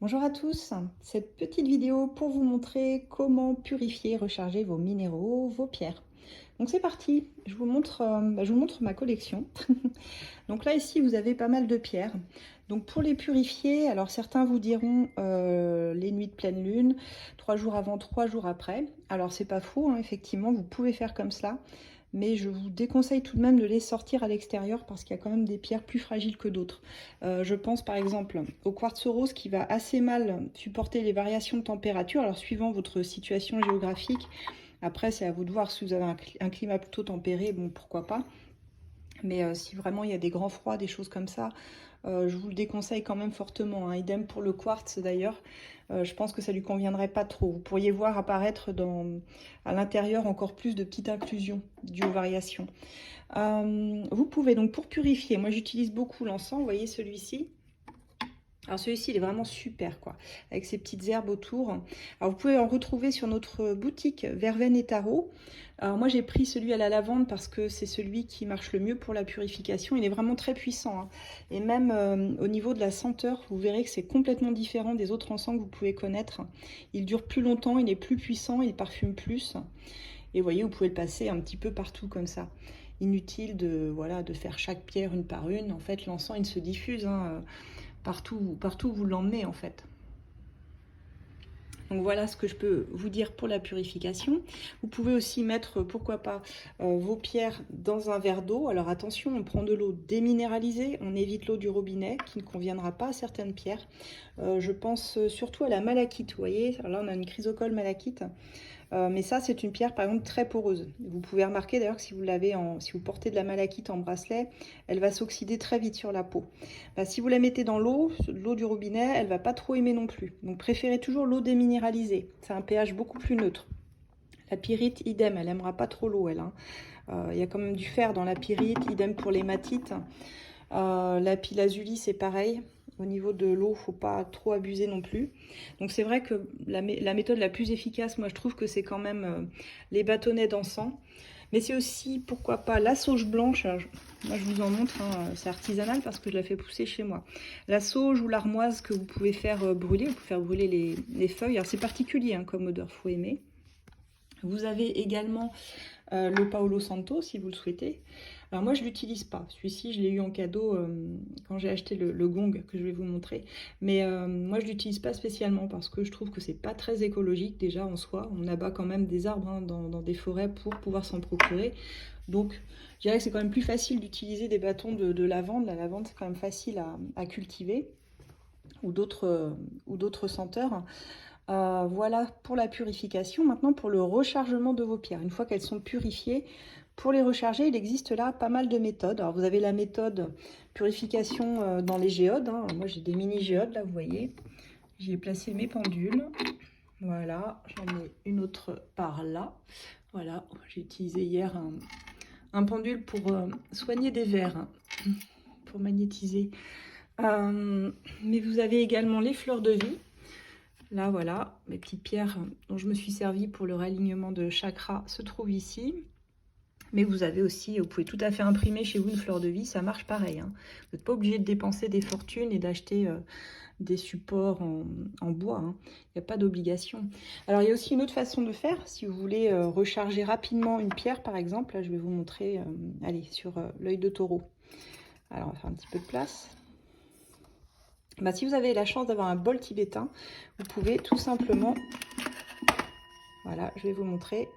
Bonjour à tous, cette petite vidéo pour vous montrer comment purifier et recharger vos minéraux, vos pierres. Donc c'est parti, je vous montre ma collection. Donc là ici vous avez pas mal de pierres. Donc pour les purifier, alors certains vous diront les nuits de pleine lune, 3 jours avant, 3 jours après. Alors c'est pas faux, hein, effectivement vous pouvez faire comme cela. Mais je vous déconseille tout de même de les sortir à l'extérieur parce qu'il y a quand même des pierres plus fragiles que d'autres. Je pense par exemple au quartz rose qui va assez mal supporter les variations de température. Alors suivant votre situation géographique, après c'est à vous de voir si vous avez un climat plutôt tempéré, bon pourquoi pas. Mais si vraiment il y a des grands froids, des choses comme ça, je vous le déconseille quand même fortement, hein. Idem pour le quartz d'ailleurs. Je pense que ça lui conviendrait pas trop. Vous pourriez voir apparaître à l'intérieur encore plus de petites inclusions dues aux variations. Vous pouvez donc pour purifier, moi j'utilise beaucoup l'encens, vous voyez celui-ci. Alors celui-ci il est vraiment super quoi, avec ces petites herbes autour. Alors vous pouvez en retrouver sur notre boutique Verveine et Tarot. Alors moi j'ai pris celui à la lavande parce que c'est celui qui marche le mieux pour la purification. Il est vraiment très puissant, hein. Et même au niveau de la senteur, vous verrez que c'est complètement différent des autres encens que vous pouvez connaître. Il dure plus longtemps, il est plus puissant, il parfume plus. Et vous voyez, vous pouvez le passer un petit peu partout comme ça. Inutile voilà, de faire chaque pierre une par une. En fait, l'encens, il se diffuse, hein, partout où vous l'emmenez en fait. Donc voilà ce que je peux vous dire pour la purification. Vous pouvez aussi mettre, pourquoi pas, vos pierres dans un verre d'eau. Alors attention, on prend de l'eau déminéralisée, on évite l'eau du robinet qui ne conviendra pas à certaines pierres. Je pense surtout à la malachite, vous voyez. Alors là, on a une chrysocole malachite. Mais ça, c'est une pierre, par exemple, très poreuse. Vous pouvez remarquer d'ailleurs que si vous portez de la malachite en bracelet, elle va s'oxyder très vite sur la peau. Bah, si vous la mettez dans l'eau du robinet, elle va pas trop aimer non plus. Donc préférez toujours l'eau déminéralisée. C'est un pH beaucoup plus neutre. La pyrite, idem, elle aimera pas trop l'eau, elle, hein. Y a quand même du fer dans la pyrite, idem pour l'hématite. La lapis-lazuli, c'est pareil. Au niveau de l'eau, faut pas trop abuser non plus. Donc c'est vrai que la méthode la plus efficace, moi je trouve que c'est quand même les bâtonnets d'encens. Mais c'est aussi, pourquoi pas, la sauge blanche. Alors, moi je vous en montre, hein, c'est artisanal parce que je la fais pousser chez moi. La sauge ou l'armoise que vous pouvez faire brûler, vous pouvez faire brûler les feuilles. Alors c'est particulier, hein, comme odeur, faut aimer. Vous avez également le Paolo Santo si vous le souhaitez. Alors moi je l'utilise pas, celui-ci je l'ai eu en cadeau quand j'ai acheté le gong que je vais vous montrer. Mais moi je l'utilise pas spécialement parce que je trouve que c'est pas très écologique déjà en soi. On abat quand même des arbres, hein, dans des forêts pour pouvoir s'en procurer. Donc je dirais que c'est quand même plus facile d'utiliser des bâtons de lavande. La lavande c'est quand même facile à cultiver ou d'autres senteurs. Voilà pour la purification. Maintenant pour le rechargement de vos pierres. Une fois qu'elles sont purifiées, pour les recharger, il existe là pas mal de méthodes. Alors vous avez la méthode purification dans les géodes, hein. Moi j'ai des mini géodes là, vous voyez. J'y ai placé mes pendules. Voilà, j'en ai une autre par là. Voilà, j'ai utilisé hier un pendule pour soigner des vers, hein, pour magnétiser. Mais vous avez également les fleurs de vie. Là, voilà, mes petites pierres dont je me suis servie pour le réalignement de chakra se trouvent ici. Mais vous avez aussi, vous pouvez tout à fait imprimer chez vous une fleur de vie, ça marche pareil, hein. Vous n'êtes pas obligé de dépenser des fortunes et d'acheter des supports en bois, hein. Il n'y a pas d'obligation. Alors, il y a aussi une autre façon de faire. Si vous voulez recharger rapidement une pierre, par exemple, là, je vais vous montrer, allez, sur l'œil de taureau. Alors, on va faire un petit peu de place. Bah, si vous avez la chance d'avoir un bol tibétain, vous pouvez tout simplement, voilà, je vais vous montrer.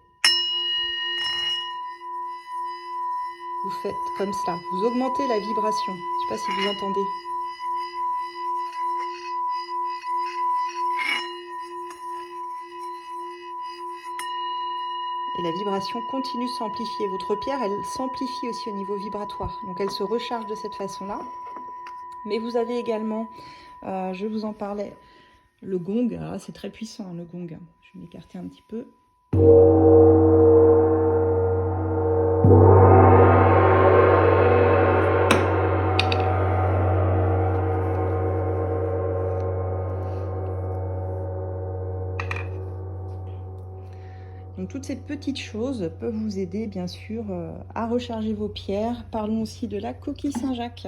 Vous faites comme cela, vous augmentez la vibration. Je ne sais pas si vous entendez. Et la vibration continue de s'amplifier. Votre pierre, elle s'amplifie aussi au niveau vibratoire. Donc elle se recharge de cette façon-là. Mais vous avez également, je vous en parlais, le gong. Alors là, c'est très puissant, hein, le gong. Je vais m'écarter un petit peu. Donc toutes ces petites choses peuvent vous aider bien sûr à recharger vos pierres. Parlons aussi de la coquille Saint-Jacques.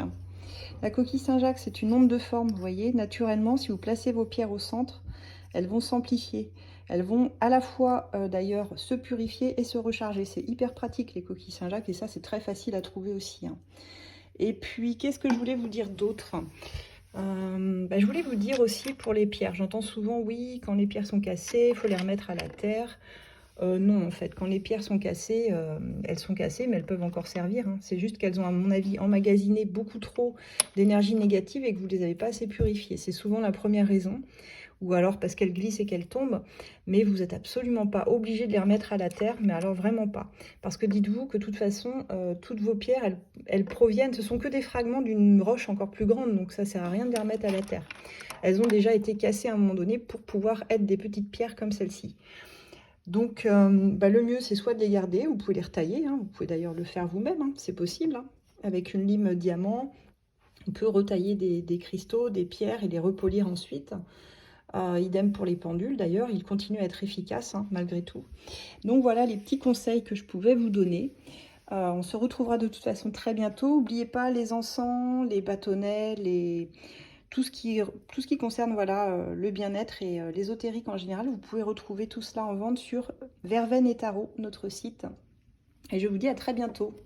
La coquille Saint-Jacques, c'est une onde de forme, vous voyez. Naturellement, si vous placez vos pierres au centre, elles vont s'amplifier. Elles vont à la fois, d'ailleurs, se purifier et se recharger. C'est hyper pratique, les coquilles Saint-Jacques, et ça, c'est très facile à trouver aussi, hein. Et puis, qu'est-ce que je voulais vous dire d'autre? Je voulais vous dire aussi pour les pierres. J'entends souvent, oui, quand les pierres sont cassées, il faut les remettre à la terre. Non, en fait, quand les pierres sont cassées, elles sont cassées, mais elles peuvent encore servir, hein. C'est juste qu'elles ont, à mon avis, emmagasiné beaucoup trop d'énergie négative et que vous ne les avez pas assez purifiées. C'est souvent la première raison. Ou alors parce qu'elles glissent et qu'elles tombent. Mais vous n'êtes absolument pas obligé de les remettre à la terre, mais alors vraiment pas. Parce que dites-vous que de toute façon, toutes vos pierres, elles proviennent, ce sont que des fragments d'une roche encore plus grande, donc ça ne sert à rien de les remettre à la terre. Elles ont déjà été cassées à un moment donné pour pouvoir être des petites pierres comme celle-ci. Donc, le mieux, c'est soit de les garder, vous pouvez les retailler, hein, vous pouvez d'ailleurs le faire vous-même, hein, c'est possible, hein, avec une lime diamant. On peut retailler des cristaux, des pierres et les repolir ensuite. Idem pour les pendules, d'ailleurs, ils continuent à être efficaces, hein, malgré tout. Donc voilà les petits conseils que je pouvais vous donner. On se retrouvera de toute façon très bientôt. N'oubliez pas les encens, les bâtonnets, tout ce qui concerne voilà, le bien-être et l'ésotérique en général. Vous pouvez retrouver tout cela en vente sur Verveine et Tarot, notre site. Et je vous dis à très bientôt.